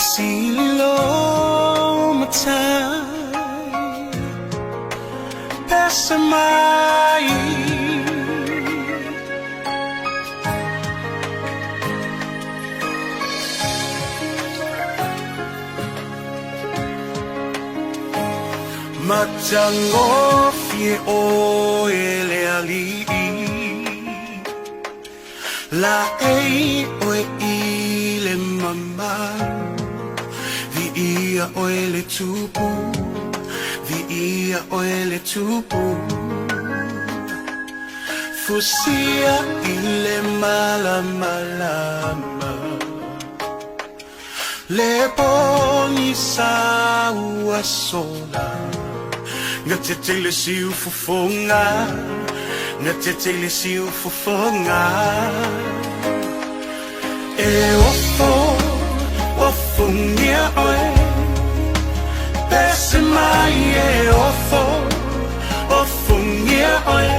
Iliili.A.Samoa Pesamai Matango fie o Iliili La A.O.G le mama Ia oile tupu Ia oile tupu Fusia ile malamalama Le boni sa ua sola Ngatetele si ufufonga Ngatetele si ufufonga E ofo Ofungia oe Pesamai e ofo Ofungia oe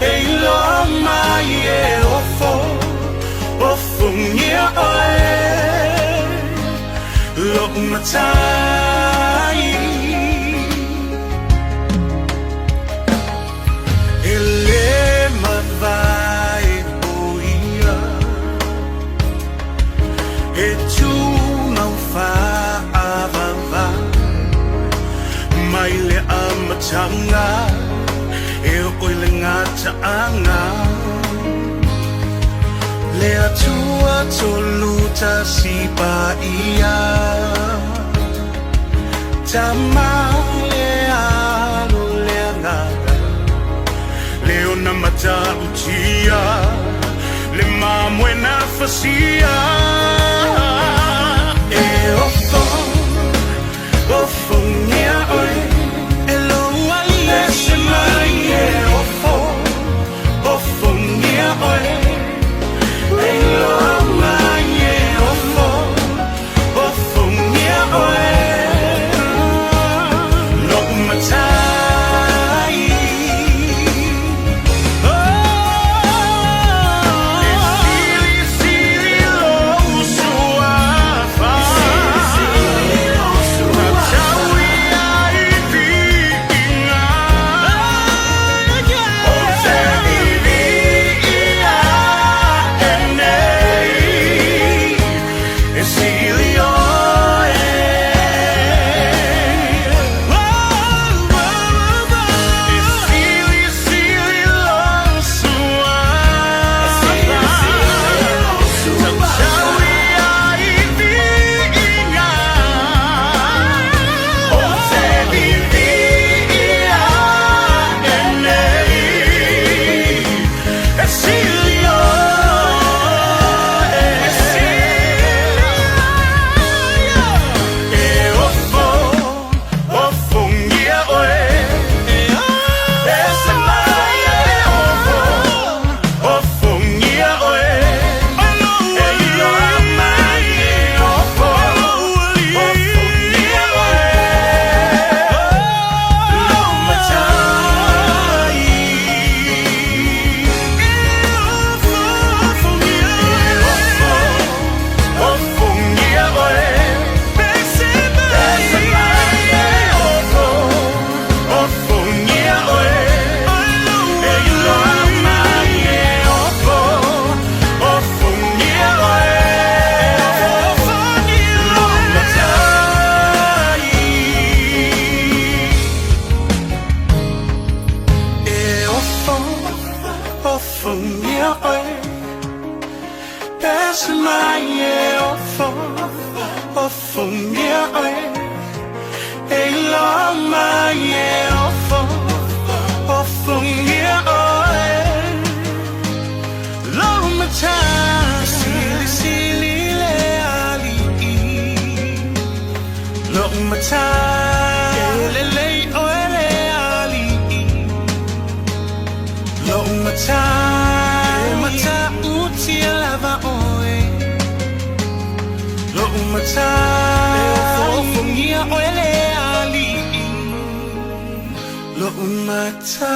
Iliili.A.Mai e ofo Ofungia oe Lo'umatai Ele mavai boia E tu mau fa'avava Mai le amatanga E oile ngataanga Le atua toluta sipa ia Tama le alo le ngata Leona mata utia Le mamwe na fasia E ofo Ofungia oe Eloali Pesamai e ofo Ofungia oe Iliili.A.Mai e ofo Ofungia oe Lo'umatai Ofungia oe Pesamai e ofo Ofungia oe Iliili.A.Mai e ofo Ofungia oe Lo'umatai Sili le ali'i Lo'umatai Lele oe le ali'i Lo'umatai Mata utia lava oe Lo'umatai Ofungia oe le ali'i Lo'umatai